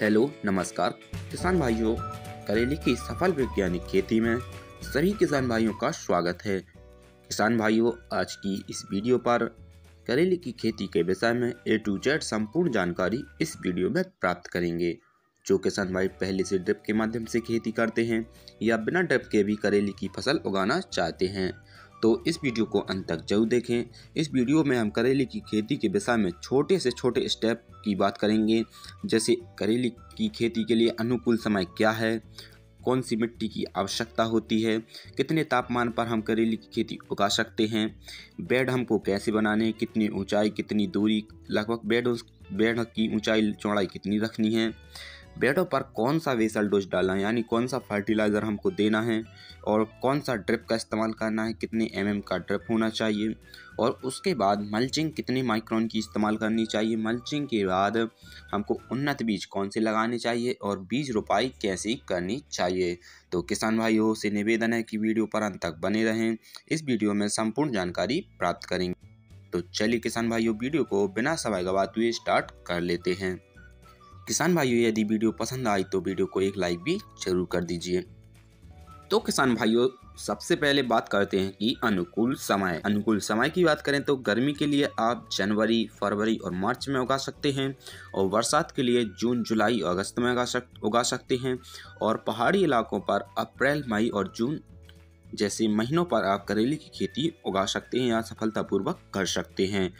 Hello नमस्कार किसान भाइयों, करेले की सफल वैज्ञानिक खेती में सभी किसान भाइयों का स्वागत है। किसान भाइयों, आज की इस वीडियो पर करेले की खेती के विषय में A to Z संपूर्ण जानकारी इस वीडियो में प्राप्त करेंगे। जो किसान भाई पहले से ड्रिप के माध्यम से खेती करते हैं या बिना ड्रिप के भी करेले की फसल उगाना चाहते हैं तो इस वीडियो को अंत तक जरूर देखें। इस वीडियो में हम करेले की खेती के विषय में छोटे से छोटे स्टेप की बात करेंगे, जैसे करेले की खेती के लिए अनुकूल समय क्या है, कौन सी मिट्टी की आवश्यकता होती है, कितने तापमान पर हम करेले की खेती उगा सकते हैं, बेड हमको कैसे बनाने हैं, कितनी ऊंचाई कितनी दूरी, लगभग बेड की ऊंचाई चौड़ाई कितनी रखनी है, बेडों पर कौन सा बेसल डोज डालना है यानी कौन सा फर्टिलाइज़र हमको देना है, और कौन सा ड्रिप का इस्तेमाल करना है, कितने mm का ड्रिप होना चाहिए, और उसके बाद मल्चिंग कितने माइक्रोन की इस्तेमाल करनी चाहिए। मल्चिंग के बाद हमको उन्नत बीज कौन से लगाने चाहिए और बीज रोपाई कैसी करनी चाहिए। तो किसान भाइयों से निवेदन है कि वीडियो पर अंत तक बने रहें, इस वीडियो में संपूर्ण जानकारी प्राप्त करेंगे। तो चलिए किसान भाइयों, वीडियो को बिना समय गवाते हुए स्टार्ट कर लेते हैं। किसान भाइयों, यदि वीडियो पसंद आई तो वीडियो को एक लाइक भी जरूर कर दीजिए। तो किसान भाइयों, सबसे पहले बात करते हैं कि अनुकूल समय की बात करें तो गर्मी के लिए आप जनवरी, फरवरी और मार्च में उगा सकते हैं, और बरसात के लिए जून, जुलाई और अगस्त में उगा सकते हैं, और पहाड़ी इलाकों पर अप्रैल, मई और जून जैसे महीनों पर आप करेले की खेती उगा सकते हैं या सफलतापूर्वक कर सकते हैं।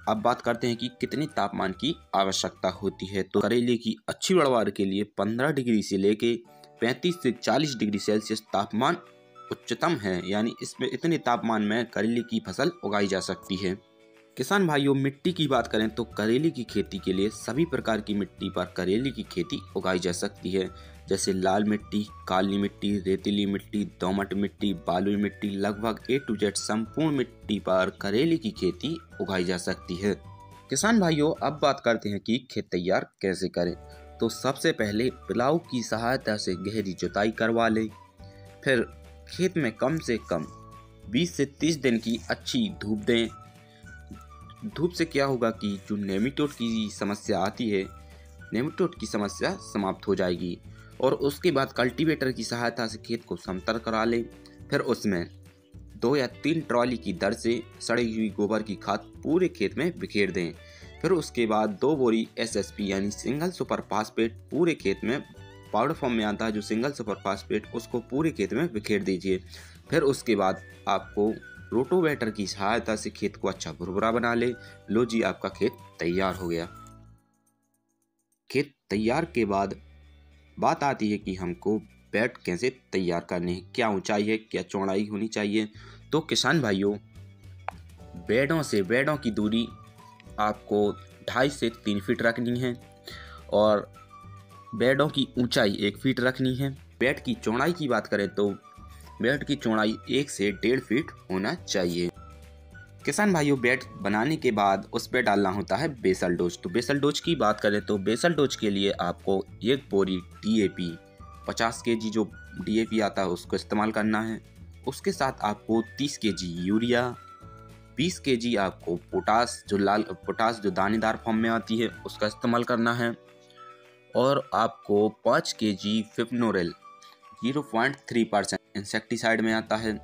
अब बात करते हैं कि कितने तापमान की आवश्यकता होती है। तो करेले की अच्छी पैदावार के लिए 15 डिग्री से लेके 35 से 40 डिग्री सेल्सियस तापमान उच्चतम है, यानी इसमें इतने तापमान में करेले की फसल उगाई जा सकती है। किसान भाइयों, मिट्टी की बात करें तो करेले की खेती के लिए सभी प्रकार की मिट्टी पर करेले की खेती उगाई जा सकती है, जैसे लाल मिट्टी, काली मिट्टी, रेतीली मिट्टी, दोमट मिट्टी, बालुई मिट्टी, लगभग A to Z संपूर्ण मिट्टी पर करेले की खेती उगाई जा सकती है। किसान भाइयों, अब बात करते हैं कि खेत तैयार कैसे करें। तो सबसे पहले प्लाऊ की सहायता से गहरी जुताई करवा लें, फिर खेत में कम से कम 20 से 30 दिन की अच्छी धूप दें। धूप से क्या होगा कि जो नेमाटोड की समस्या आती है, नेमाटोड की समस्या समाप्त हो जाएगी, और उसके बाद कल्टीवेटर की सहायता से खेत को समतल करा लें। फिर उसमें 2 या 3 ट्रॉली की दर से सड़ी हुई गोबर की खाद पूरे खेत में बिखेर दें। फिर उसके बाद 2 बोरी SSP यानी सिंगल सुपर फास्फेट पूरे खेत में, पाउडर फॉर्म में आता है जो सिंगल सुपर फास्फेट, उसको पूरे खेत में बिखेर दीजिए। फिर उसके बाद आपको रोटोवेटर की सहायता से खेत को अच्छा भुरभुरा बना ले। लो जी, आपका खेत तैयार हो गया। खेत तैयार के बाद बात आती है कि हमको बेड कैसे तैयार करने हैं, क्या ऊंचाई है, क्या चौड़ाई होनी चाहिए। तो किसान भाइयों, बेडों की दूरी आपको 2.5 से 3 फीट रखनी है, और बेडों की ऊंचाई 1 फीट रखनी है। बेड की चौड़ाई की बात करें तो बेड की चौड़ाई 1 से 1.5 फीट होना चाहिए। किसान भाइयों, बेड बनाने के बाद उस पर डालना होता है बेसल डोज। तो बेसल डोज की बात करें तो बेसल डोज के लिए आपको 1 बोरी DAP, 50 kg जो DAP आता है उसको इस्तेमाल करना है। उसके साथ आपको 30 kg यूरिया, 20 kg आपको पोटास जो दानेदार फॉर्म में आती है उसका इस्तेमाल करना है, और आपको 5 kg फिप्नोरेल 0.3% इंसेक्टिसाइड में आता है,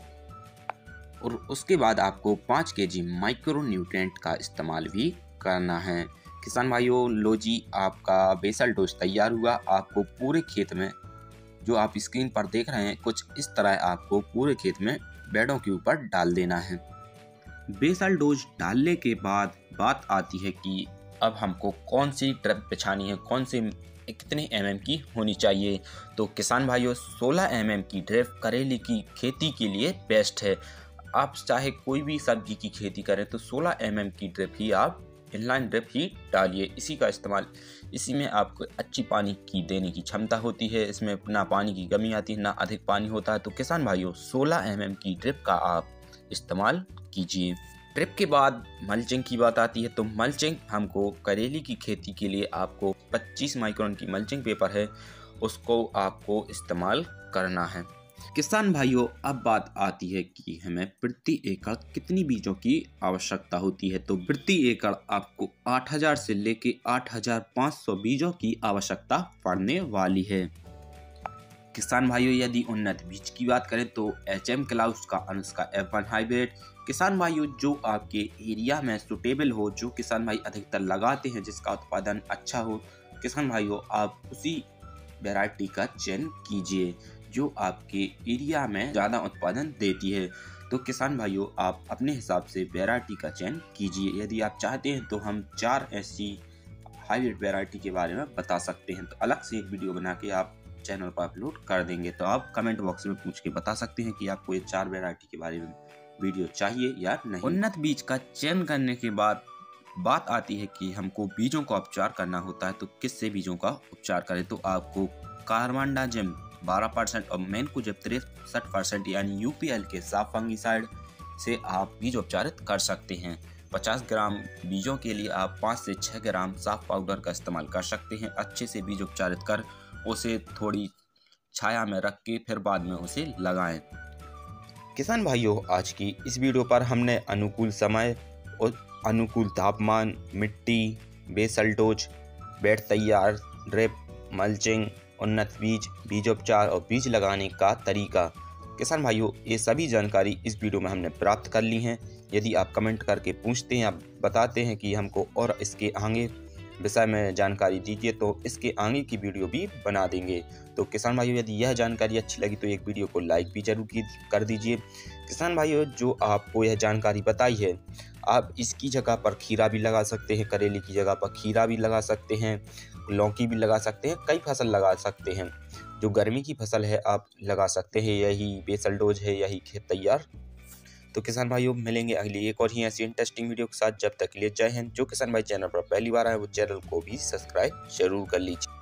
और उसके बाद आपको 5 kg माइक्रो न्यूट्रिएंट का इस्तेमाल भी करना है। किसान भाइयों, लो जी, आपका बेसल डोज तैयार हुआ। आपको पूरे खेत में, जो आप स्क्रीन पर देख रहे हैं, कुछ इस तरह आपको पूरे खेत में बेडों के ऊपर डाल देना है। बेसल डोज डालने के बाद बात आती है कि अब हमको कौन सी ड्रिप बिछानी है, कितने mm की होनी चाहिए। तो किसान भाइयों, 16 mm की ड्रिप करेले की खेती के लिए बेस्ट है। आप चाहे कोई भी सब्जी की खेती करें तो 16 mm की ड्रिप ही आप इनलाइन ड्रिप ही डालिए। इसी में आपको अच्छी पानी की देने की क्षमता होती है, इसमें ना पानी की कमी आती है ना अधिक पानी होता है। तो किसान भाइयों, 16 mm की ड्रिप का आप इस्तेमाल कीजिए। ड्रिप के बाद मल्चिंग की बात आती है। तो मल्चिंग हमको करेले की खेती के लिए आपको 25 माइक्रोन की मल्चिंग पेपर है, उसको आपको इस्तेमाल करना है। किसान भाइयों, अब बात आती है कि हमें प्रति एकड़ कितनी बीजों की आवश्यकता होती है। तो प्रति एकड़ आपको 8000 से लेके 8500 बीजों की आवश्यकता पड़ने वाली है। किसान भाइयों, यदि उन्नत बीज की बात करें तो HM क्लाउस का अनुष्का F1 हाइब्रिड किसान भाइयों जो आपके एरिया में सुटेबल हो, जो किसान भाई अधिकतर लगाते हैं, जिसका उत्पादन अच्छा हो, किसान भाइयों आप उसी वैरायटी का चयन कीजिए जो आपके एरिया में ज़्यादा उत्पादन देती है। तो किसान भाइयों आप अपने हिसाब से वैरायटी का चयन कीजिए। यदि आप चाहते हैं तो हम 4 ऐसी हाइब्रिड वैरायटी के बारे में बता सकते हैं, तो अलग से एक वीडियो बना के आप चैनल पर अपलोड कर देंगे। तो आप कमेंट बॉक्स में पूछ के बता सकते हैं कि आपको ये 4 वैरायटी के बारे में वीडियो चाहिए या नहीं। उन्नत बीज का चयन करने के बाद बात आती है कि हमको बीजों का उपचार करना होता है। तो किससे बीजों का उपचार करें? तो आपको कार्बेंडाजिम 12% और मैनकोजेब 63% यानी UPL के साफ फंगिसाइड से आप बीज उपचारित कर सकते हैं। 50 ग्राम बीजों के लिए आप 5 से 6 ग्राम साफ पाउडर का इस्तेमाल कर सकते हैं। अच्छे से बीज उपचारित कर उसे थोड़ी छाया में रख के फिर बाद में उसे लगाएं। किसान भाइयों, आज की इस वीडियो पर हमने अनुकूल समय और अनुकूल तापमान, मिट्टी, बेसल डोज, बेड तैयार, ड्रिप, मल्चिंग, उन्नत बीज, बीजोपचार और बीज लगाने का तरीका, किसान भाइयों ये सभी जानकारी इस वीडियो में हमने प्राप्त कर ली हैं। यदि आप कमेंट करके पूछते हैं, आप बताते हैं कि हमको और इसके आगे विषय में जानकारी दीजिए, तो इसके आगे की वीडियो भी बना देंगे। तो किसान भाइयों यदि यह जानकारी अच्छी लगी तो एक वीडियो को लाइक भी जरूर कर दीजिए। किसान भाइयों जो आपको यह जानकारी बताई है, आप इसकी जगह पर खीरा भी लगा सकते हैं, करेले की जगह पर खीरा भी लगा सकते हैं, लौकी भी लगा सकते हैं, कई फसल लगा सकते हैं। जो गर्मी की फसल है आप लगा सकते हैं, यही बेसल डोज है, यही खेत तैयार। तो किसान भाइयों मिलेंगे अगली एक और ही ऐसी इंटरेस्टिंग वीडियो के साथ। जब तक के लिए जय हिंद। जो किसान भाई चैनल पर पहली बार आए वो चैनल को भी सब्सक्राइब जरूर कर लीजिए।